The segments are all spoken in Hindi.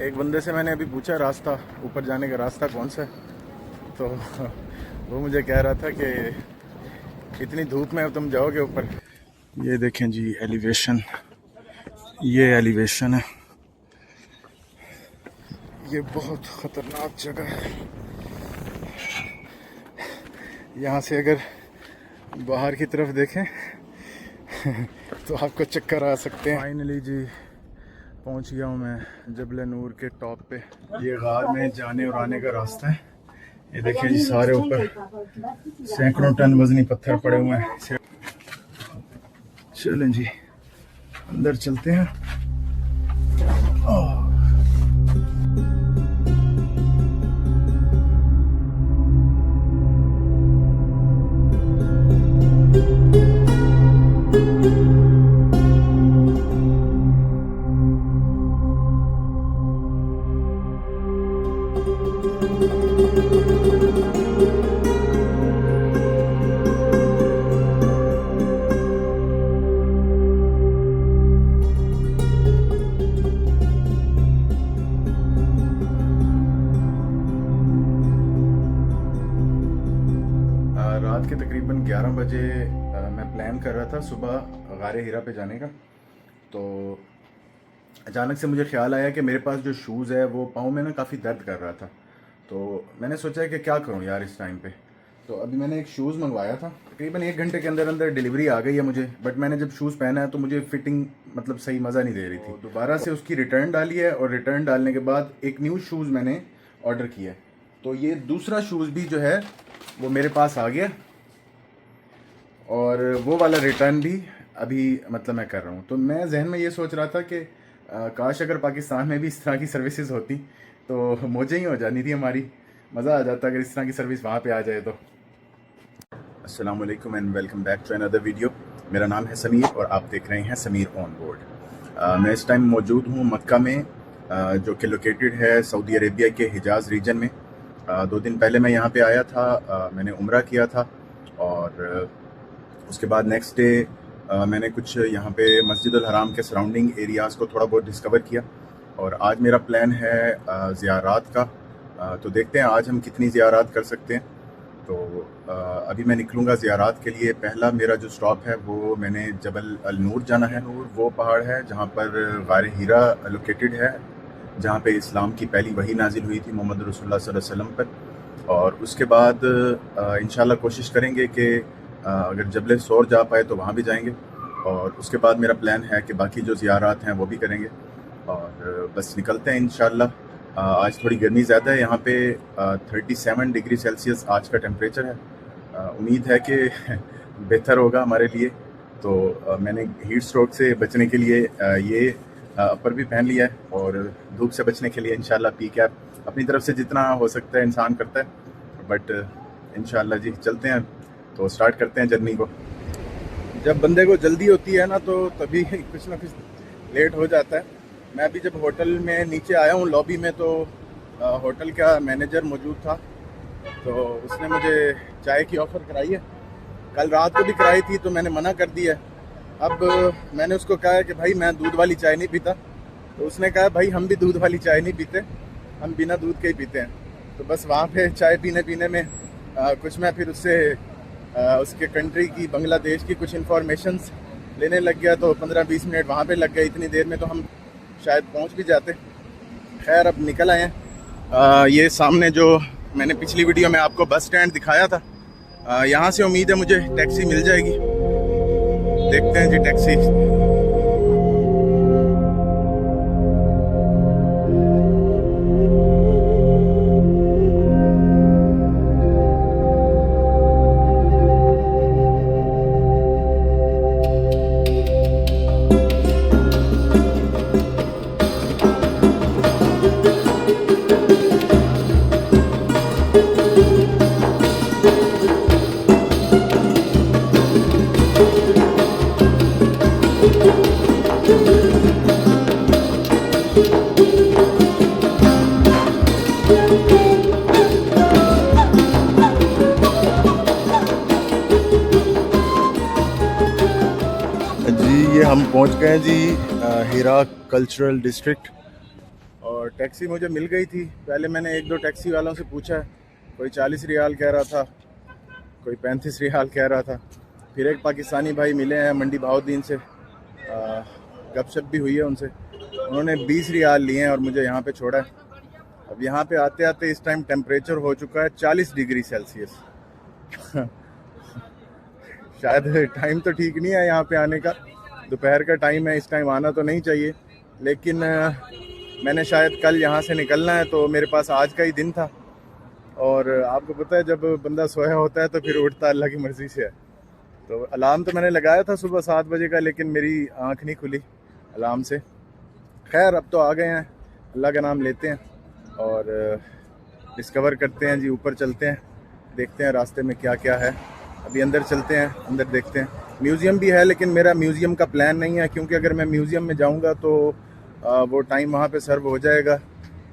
एक बंदे से मैंने अभी पूछा रास्ता, ऊपर जाने का रास्ता कौन सा है, तो वो मुझे कह रहा था कि इतनी धूप में तुम जाओगे ऊपर। ये देखें जी एलिवेशन, ये एलिवेशन है, ये बहुत ख़तरनाक जगह है। यहाँ से अगर बाहर की तरफ देखें तो आपको चक्कर आ सकते हैं। फाइनली जी पहुँच गया हूँ मैं जबल नूर के टॉप पे। ये गार में जाने और आने का रास्ता है। ये देखें जी सारे ऊपर सैकड़ों टन वजनी पत्थर पड़े हुए हैं। चलें जी अंदर चलते हैं। रात के तकरीबन 11 बजे मैं प्लान कर रहा था सुबह गारे हीरा पे जाने का। तो अचानक से मुझे ख्याल आया कि मेरे पास जो शूज़ है वो पाँव में ना काफ़ी दर्द कर रहा था। तो मैंने सोचा कि क्या करूं यार इस टाइम पे। तो अभी मैंने एक शूज़ मंगवाया था, तकरीबन 1 घंटे के अंदर अंदर डिलीवरी आ गई है मुझे। बट मैंने जब शूज़ पहना है तो मुझे फिटिंग मतलब सही मज़ा नहीं दे रही थी। दोबारा से उसकी रिटर्न डाली है और रिटर्न डालने के बाद एक न्यू शूज़ मैंने ऑर्डर किया है। तो ये दूसरा शूज़ भी जो है वो मेरे पास आ गया और वो वाला रिटर्न भी अभी मतलब मैं कर रहा हूँ। तो मैं जहन में ये सोच रहा था कि काश अगर पाकिस्तान में भी इस तरह की सर्विसेज होती तो मौजें ही हो जानी थी हमारी। मज़ा आ जाता अगर इस तरह की सर्विस वहाँ पे आ जाए तो। अस्सलाम वालेकुम and welcome back to another video. मेरा नाम है समीर और आप देख रहे हैं समीर ऑन बोर्ड। मैं इस टाइम मौजूद हूँ मक्का में, जो कि लोकेटेड है सऊदी अरेबिया के हिजाज़ रीजन में। 2 दिन पहले मैं यहाँ पे आया था, मैंने उम्रा किया था और उसके बाद नेक्स्ट डे मैंने कुछ यहाँ पे मस्जिद अल हराम के सराउंडिंग एरियाज़ को थोड़ा बहुत डिस्कवर किया। और आज मेरा प्लान है ज़ियारात का। तो देखते हैं आज हम कितनी ज़ियारात कर सकते हैं। तो अभी मैं निकलूँगा ज़ियारात के लिए। पहला मेरा जो स्टॉप है वो मैंने जबल अल नूर जाना है। नूर वो पहाड़ है जहाँ पर गार हीरा लोकेटेड है, जहाँ पे इस्लाम की पहली वही नाजिल हुई थी मोहम्मद रसूलुल्लाह सल्लल्लाहु अलैहि वसल्लम पर। और उसके बाद इंशाल्लाह कोशिश करेंगे कि अगर जबल सौर जा पाए तो वहाँ भी जाएंगे। और उसके बाद मेरा प्लान है कि बाकी जो ज़ियारात हैं वो भी करेंगे। और बस निकलते हैं इंशाल्लाह। आज थोड़ी गर्मी ज़्यादा है यहाँ पे, 37 डिग्री सेल्सियस आज का टेम्परेचर है। उम्मीद है कि बेहतर होगा हमारे लिए। तो मैंने हीट स्ट्रोक से बचने के लिए ये अपर भी पहन लिया है और धूप से बचने के लिए इंशाल्लाह पी कैप अपनी तरफ से जितना हो सकता है इंसान करता है। बट इंशाल्लाह जी चलते हैं, तो स्टार्ट करते हैं जर्नी को। जब बंदे को जल्दी होती है ना तो तभी कुछ ना कुछ लेट हो जाता है। मैं अभी जब होटल में नीचे आया हूँ लॉबी में, तो होटल का मैनेजर मौजूद था, तो उसने मुझे चाय की ऑफ़र कराई है। कल रात को भी कराई थी तो मैंने मना कर दिया। अब मैंने उसको कहा कि भाई मैं दूध वाली चाय नहीं पीता, तो उसने कहा भाई हम भी दूध वाली चाय नहीं पीते, हम बिना दूध के ही पीते हैं। तो बस वहाँ पे चाय पीने में कुछ मैं फिर उससे उसके कंट्री की, बांग्लादेश की कुछ इन्फॉर्मेशंस लेने लग गया। तो 15-20 मिनट वहाँ पे लग गए। इतनी देर में तो हम शायद पहुँच भी जाते। खैर अब निकल आए हैं। ये सामने जो मैंने पिछली वीडियो में आपको बस स्टैंड दिखाया था, यहाँ से उम्मीद है मुझे टैक्सी मिल जाएगी। देखते हैं जी टैक्सी। जी ये हम पहुंच गए जी हीरा कल्चरल डिस्ट्रिक्ट। और टैक्सी मुझे मिल गई थी। पहले मैंने एक दो टैक्सी वालों से पूछा, कोई 40 रियाल कह रहा था, कोई 35 रियाल कह रहा था। फिर एक पाकिस्तानी भाई मिले हैं मंडी बहाउद्दीन से, गपशप भी हुई है उनसे, उन्होंने 20 रियाल लिए हैं और मुझे यहाँ पे छोड़ा है। अब यहाँ पे आते आते इस टाइम टेम्परेचर हो चुका है 40 डिग्री सेल्सियस। शायद टाइम तो ठीक नहीं है यहाँ पे आने का, दोपहर का टाइम है, इस टाइम आना तो नहीं चाहिए, लेकिन मैंने शायद कल यहाँ से निकलना है तो मेरे पास आज का ही दिन था। और आपको पता है जब बंदा सोया होता है तो फिर उठता अल्लाह की मर्ज़ी से है। तो अलार्म तो मैंने लगाया था सुबह 7 बजे का, लेकिन मेरी आँख नहीं खुली अलार्म से। खैर अब तो आ गए हैं, अल्लाह का नाम लेते हैं और डिस्कवर करते हैं जी, ऊपर चलते हैं, देखते हैं रास्ते में क्या क्या है। अभी अंदर चलते हैं, अंदर देखते हैं। म्यूज़ियम भी है, लेकिन मेरा म्यूज़ियम का प्लान नहीं है, क्योंकि अगर मैं म्यूज़ियम में जाऊंगा तो वो टाइम वहाँ पे सर्व हो जाएगा,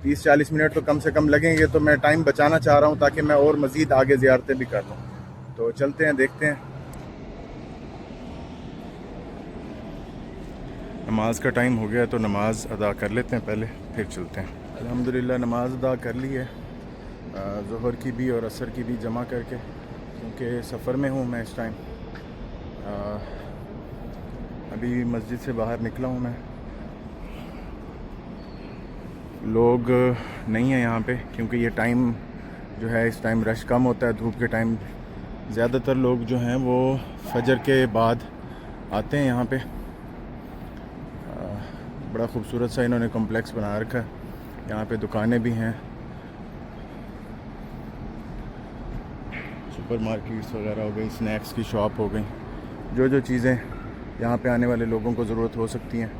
30-40 मिनट तो कम से कम लगेंगे। तो मैं टाइम बचाना चाह रहा हूँ ताकि मैं और मज़ीद आगे ज़ियारतें भी कर लूँ। तो चलते हैं, देखते हैं। नमाज का टाइम हो गया तो नमाज अदा कर लेते हैं पहले, फिर चलते हैं। अल्हम्दुलिल्लाह नमाज अदा कर ली है, ज़ोहर की भी और असर की भी जमा करके, क्योंकि सफ़र में हूँ मैं इस टाइम। अभी मस्जिद से बाहर निकला हूँ मैं, लोग नहीं है यहाँ पे, क्योंकि ये टाइम जो है इस टाइम रश कम होता है धूप के टाइम। ज़्यादातर लोग जो हैं वो फजर के बाद आते हैं यहाँ पे। बड़ा ख़ूबसूरत सा इन्होंने कॉम्प्लेक्स बना रखा है, यहाँ पे दुकानें भी हैं, सुपर मार्केट्स वगैरह हो गई, स्नैक्स की शॉप हो गई, जो चीज़ें यहाँ पे आने वाले लोगों को ज़रूरत हो सकती हैं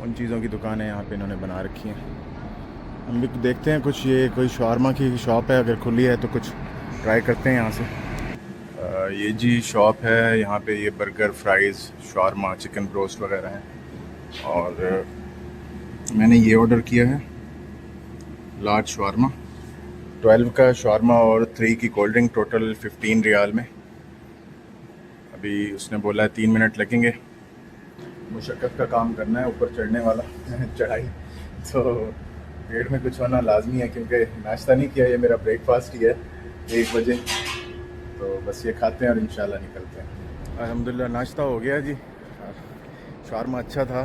उन चीज़ों की दुकानें यहाँ पे इन्होंने बना रखी हैं। हम भी देखते हैं कुछ, ये कोई शावरमा की शॉप है, अगर खुली है तो कुछ ट्राई करते हैं यहाँ से। ये जी शॉप है, यहाँ पे ये burger, fries, shawarma, chicken broast वगैरह हैं। और मैंने ये ऑर्डर किया है लार्ज शावरमा, 12 का शावरमा और 3 की कोल्ड ड्रिंक, टोटल 15 रियाल में। अभी उसने बोला है 3 मिनट लगेंगे। मुशक्क़त का काम करना है, ऊपर चढ़ने वाला चढ़ाई, तो पेट में कुछ होना लाजमी है, क्योंकि नाश्ता नहीं किया, ये मेरा ब्रेकफास्ट ही है 1 बजे। तो बस ये खाते हैं और इंशाल्लाह निकलते हैं। अल्हम्दुलिल्लाह नाश्ता हो गया जी। शावरमा अच्छा था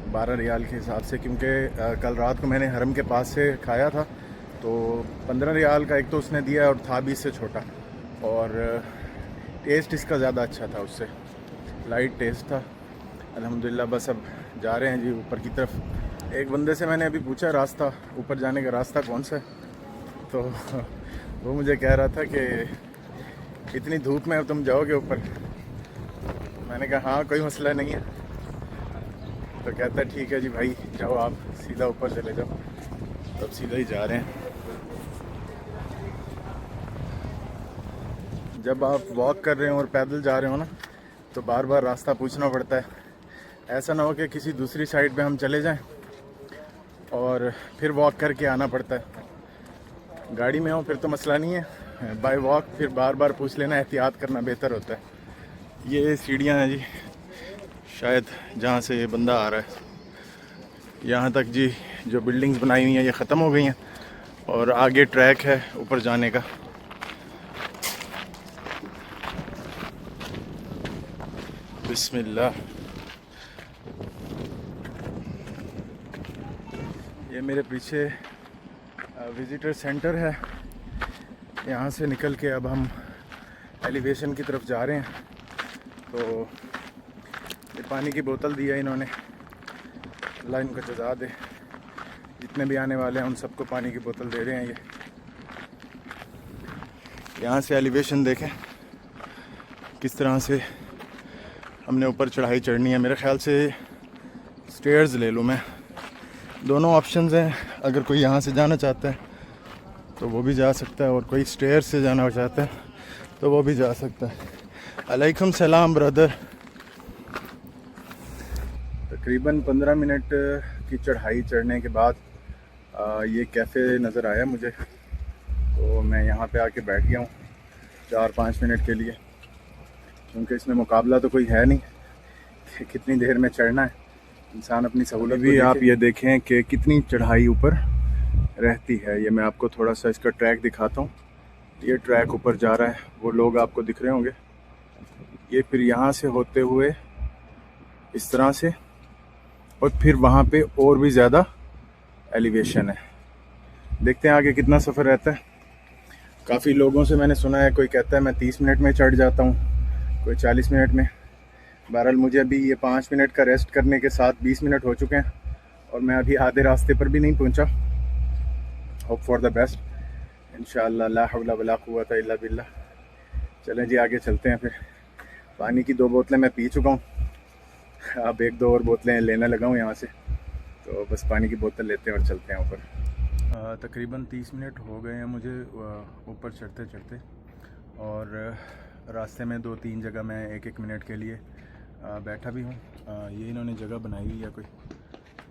12 रियाल के हिसाब से, क्योंकि कल रात को मैंने हरम के पास से खाया था तो 15 रियाल का एक तो उसने दिया और था भी इससे छोटा, और टेस्ट इसका ज़्यादा अच्छा था, उससे लाइट टेस्ट था। अल्हम्दुलिल्लाह बस अब जा रहे हैं जी ऊपर की तरफ। एक बंदे से मैंने अभी पूछा रास्ता, ऊपर जाने का रास्ता कौन सा है, तो वो मुझे कह रहा था कि इतनी धूप में अब तुम जाओगे ऊपर। मैंने कहा हाँ कोई मसला नहीं है, तो कहता है ठीक है जी भाई जाओ, आप सीधा ऊपर चले जाओ। तो अब सीधा ही जा रहे हैं। जब आप वॉक कर रहे हो और पैदल जा रहे हो ना, तो बार बार रास्ता पूछना पड़ता है। ऐसा ना हो कि किसी दूसरी साइड पे हम चले जाएं और फिर वॉक करके आना पड़ता है। गाड़ी में हो फिर तो मसला नहीं है, बाय वॉक फिर बार बार पूछ लेना, एहतियात करना बेहतर होता है। ये सीढ़ियाँ हैं जी, शायद जहाँ से ये बंदा आ रहा है यहाँ तक जी। जो बिल्डिंग्स बनाई हुई हैं ये ख़त्म हो गई हैं और आगे ट्रैक है ऊपर जाने का। बिस्मिल्लाह। ये मेरे पीछे विज़िटर सेंटर है, यहाँ से निकल के अब हम एलिवेशन की तरफ जा रहे हैं। तो ये पानी की बोतल दी है इन्होंने, अल्लाह इनका जज़ा दे, जितने भी आने वाले हैं उन सबको पानी की बोतल दे रहे हैं ये। यहाँ से एलिवेशन देखें किस तरह से हमने ऊपर चढ़ाई चढ़नी है। मेरे ख्याल से स्टेयर्स ले लूँ मैं, दोनों ऑप्शंस हैं। अगर कोई यहाँ से जाना चाहता है तो वो भी जा सकता है, और कोई स्टेयर्स से जाना चाहता है तो वो भी जा सकता है। अलैकुम सलाम ब्रदर। तकरीबन 15 मिनट की चढ़ाई चढ़ने के बाद ये कैफ़े नज़र आया मुझे, तो मैं यहाँ पे आके बैठ गया हूँ 4-5 मिनट के लिए, क्योंकि इसमें मुकाबला तो कोई है नहीं कि कितनी देर में चढ़ना है। इंसान अपनी सहूलत भी आप ये देखें कि कितनी चढ़ाई ऊपर रहती है। ये मैं आपको थोड़ा सा इसका ट्रैक दिखाता हूँ। ये ट्रैक ऊपर जा रहा है, वो लोग आपको दिख रहे होंगे। ये फिर यहाँ से होते हुए इस तरह से, और फिर वहाँ पे और भी ज़्यादा एलिवेशन है। देखते हैं आगे कितना सफ़र रहता है। काफ़ी लोगों से मैंने सुना है, कोई कहता है मैं 30 मिनट में चढ़ जाता हूँ, कोई 40 मिनट में। बहरहाल मुझे अभी ये 5 मिनट का रेस्ट करने के साथ 20 मिनट हो चुके हैं और मैं अभी आधे रास्ते पर भी नहीं पहुँचा। होप फॉर द बेस्ट, इंशाअल्लाह। ला हौला वला कुव्वता इल्ला बिल्लाह। चलें जी आगे चलते हैं। फिर पानी की 2 बोतलें मैं पी चुका हूँ, अब 1-2 और बोतलें लेने लगा हूँ यहाँ से, तो बस पानी की बोतल लेते हैं और चलते हैं ऊपर। तकरीबन 30 मिनट हो गए हैं मुझे ऊपर चढ़ते चढ़ते, और रास्ते में 2-3 जगह मैं 1-1 मिनट के लिए बैठा भी हूँ। ये इन्होंने जगह बनाई हुई है कोई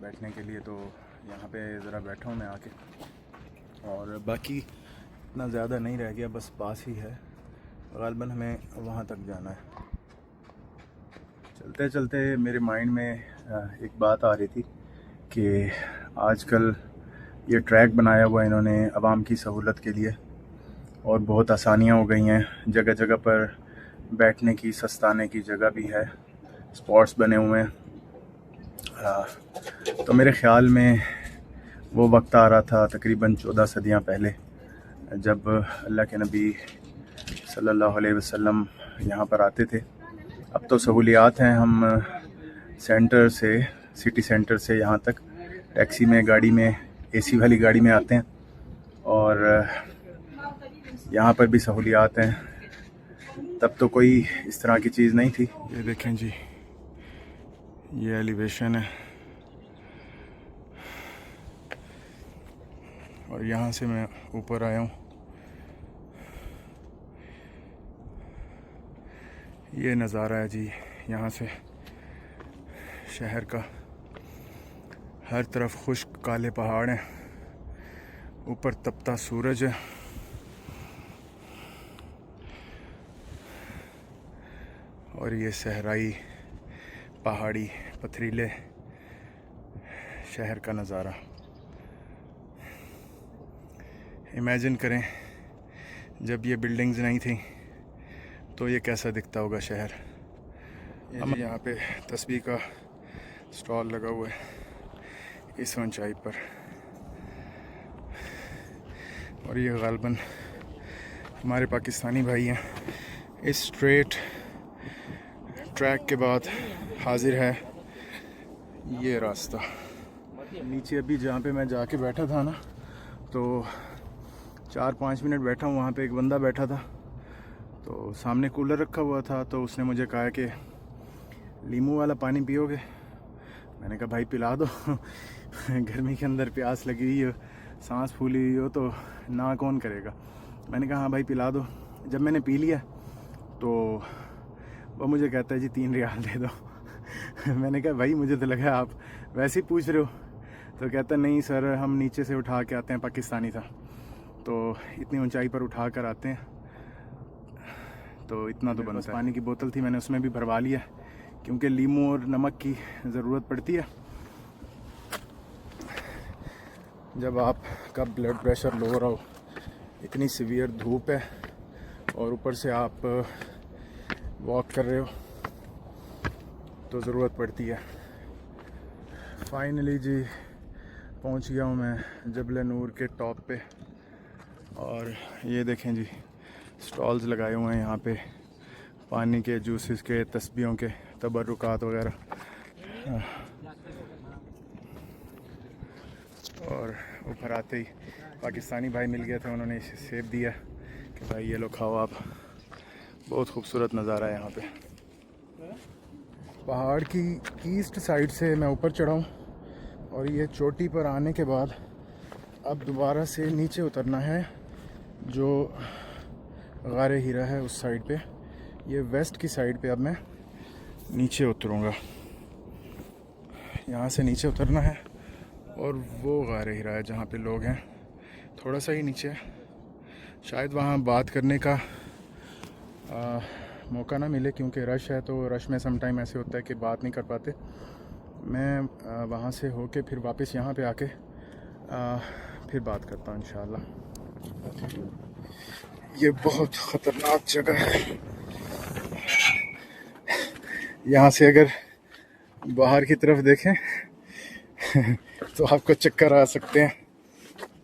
बैठने के लिए, तो यहाँ पे ज़रा बैठा हूँ मैं आके। और बाकी इतना ज़्यादा नहीं रह गया, बस पास ही है, ग़ालिबन हमें वहाँ तक जाना है। चलते चलते मेरे माइंड में एक बात आ रही थी कि आजकल ये ट्रैक बनाया हुआ इन्होंने आवाम की सहूलत के लिए, और बहुत आसानियाँ हो गई हैं। जगह जगह पर बैठने की, सस्ताने की जगह भी है, स्पॉट्स बने हुए हैं। तो मेरे ख़्याल में वो वक्त आ रहा था तकरीबन 14 सदियाँ पहले, जब अल्लाह के नबी सल्लल्लाहु अलैहि वसल्लम यहाँ पर आते थे। अब तो सहूलियात हैं, हम सेंटर से, सिटी सेंटर से यहाँ तक टैक्सी में, गाड़ी में, एसी वाली गाड़ी में आते हैं, और यहाँ पर भी सहूलियात हैं। तब तो कोई इस तरह की चीज़ नहीं थी। ये देखें जी, ये एलिवेशन है, और यहाँ से मैं ऊपर आया हूँ। ये नज़ारा है जी यहाँ से शहर का। हर तरफ खुश्क काले पहाड़ हैं, ऊपर तपता सूरज है, और ये सहराई पहाड़ी पथरीले शहर का नज़ारा। इमेजिन करें जब ये बिल्डिंग्स नहीं थी तो ये कैसा दिखता होगा शहर। हम यहाँ पे तस्बीह का स्टॉल लगा हुआ है इस ऊंचाई पर, और ये ग़ालिबन हमारे पाकिस्तानी भाई हैं। इस स्ट्रेट ट्रैक के बाद हाजिर है ये रास्ता। नीचे अभी जहाँ पे मैं जाके बैठा था ना, तो 4-5 मिनट बैठा हूँ। वहाँ पे एक बंदा बैठा था, तो सामने कूलर रखा हुआ था, तो उसने मुझे कहा कि लीमू वाला पानी पियोगे? मैंने कहा भाई पिला दो गर्मी के अंदर प्यास लगी हुई हो, सांस फूली हुई हो, तो ना कौन करेगा। मैंने कहा हाँ भाई पिला दो। जब मैंने पी लिया तो वो मुझे कहता है जी 3 रियाल दे दो मैंने कहा भाई मुझे तो लगा आप वैसे ही पूछ रहे हो। तो कहता नहीं सर, हम नीचे से उठा के आते हैं, पाकिस्तानी था, तो इतनी ऊंचाई पर उठा कर आते हैं, तो इतना तो बनता है। पानी की बोतल थी, मैंने उसमें भी भरवा लिया, क्योंकि लीमू और नमक की ज़रूरत पड़ती है जब आपका ब्लड प्रेशर लो रहा हो। इतनी सीवियर धूप है और ऊपर से आप वॉक कर रहे हो, तो ज़रूरत पड़ती है। फाइनली जी पहुंच गया हूँ मैं जबल नूर के टॉप पे, और ये देखें जी स्टॉल्स लगाए हुए हैं यहाँ पे, पानी के, जूसेस के, तस्बीहों के, तबरुकात वगैरह। और ऊपर आते ही पाकिस्तानी भाई मिल गए थे, उन्होंने इसे सेब दिया कि भाई ये लो खाओ आप। बहुत खूबसूरत नज़ारा है यहाँ पे। पहाड़ की ईस्ट साइड से मैं ऊपर चढ़ा हूँ, और ये चोटी पर आने के बाद अब दोबारा से नीचे उतरना है। जो गारे हीरा है उस साइड पे, ये वेस्ट की साइड पे अब मैं नीचे उतरूँगा। यहाँ से नीचे उतरना है, और वो गारे हीरा है जहाँ पे लोग हैं, थोड़ा सा ही नीचे। शायद वहाँ बात करने का मौका ना मिले, क्योंकि रश है, तो रश में समटाइम ऐसे होता है कि बात नहीं कर पाते। मैं वहाँ से होके फिर वापस यहाँ पे आके फिर बात करता हूँ इंशाल्लाह। ये बहुत ख़तरनाक जगह है। यहाँ से अगर बाहर की तरफ देखें तो आपको चक्कर आ सकते हैं,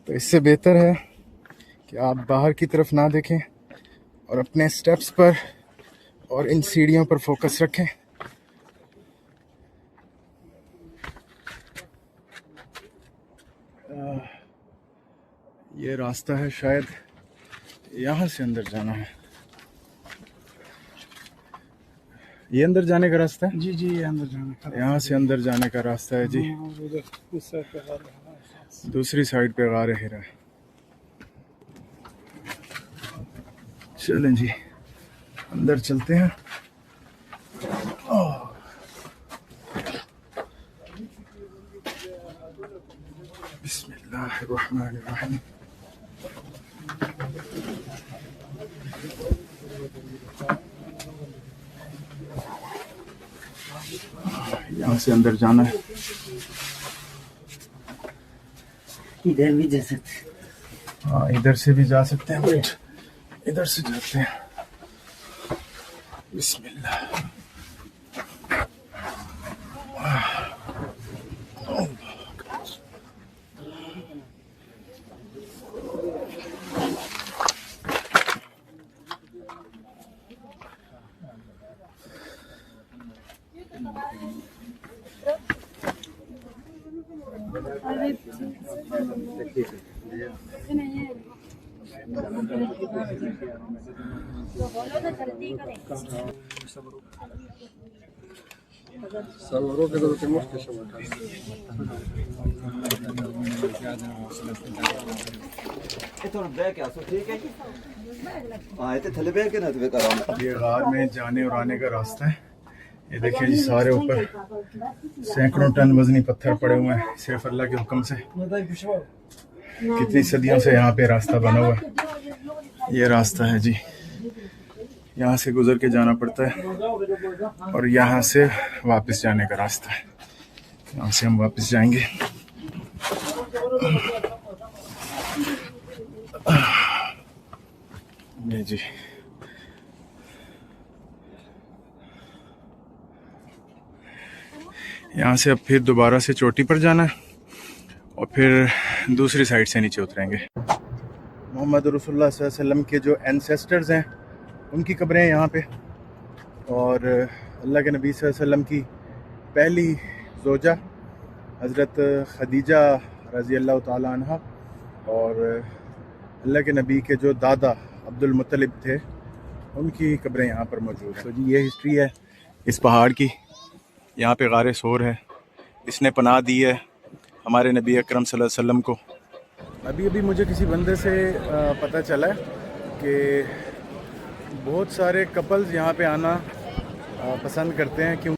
तो इससे बेहतर है कि आप बाहर की तरफ ना देखें और अपने स्टेप्स पर और इन सीढ़ियों पर फोकस रखें। ये रास्ता है, शायद यहाँ से अंदर जाना है। ये अंदर जाने का रास्ता है? जी जी, ये अंदर जाने का, यहाँ से अंदर जाने का रास्ता है जी। दूसरी साइड पे गार हिरा है। चलें जी, अंदर चलते हैं। बिस्मिल्लाहिर्रहमानिर्रहीम। यहाँ से अंदर जाना है। इधर भी जा सकते। हाँ, इधर से भी जा सकते हैं, बट इधर से जाते हैं। बिस्मिल्लाह। ये गार में जाने और आने का रास्ता है। ये देखिए जी, सारे ऊपर सैकड़ों टन वजनी पत्थर पड़े हुए हैं सिर्फ अल्लाह के हुक्म से। कितनी सदियों से यहाँ पे रास्ता बना हुआ है। ये रास्ता है जी, यहाँ से गुजर के जाना पड़ता है और यहाँ से वापस जाने का रास्ता है। यहाँ से हम वापस जाएंगे। ये जी, यहाँ से अब फिर दोबारा से चोटी पर जाना है और फिर दूसरी साइड से नीचे उतरेंगे। मोहम्मद रसूलुल्लाह सल्लल्लाहु अलैहि वसल्लम के जो एंसेस्टर्स हैं उनकी कब्रें हैं यहाँ पे, और अल्लाह के नबी सल्लल्लाहु अलैहि वसल्लम की पहली ज़ौजा हज़रत खदीजा रज़ी अल्लाह ताला अन्हा और अल्लाह के नबी के जो दादा अब्दुल मुत्तलिब थे उनकी कब्रें यहाँ पर मौजूद हैं। तो जी, ये हिस्ट्री है इस पहाड़ की। यहाँ पे गारे सोर है, इसने पनाह दी है हमारे नबी अकरम सल्लल्लाहु अलैहि वसल्लम को। अभी अभी मुझे किसी बंदे से पता चला है कि बहुत सारे कपल्स यहाँ पे आना पसंद करते हैं, क्यों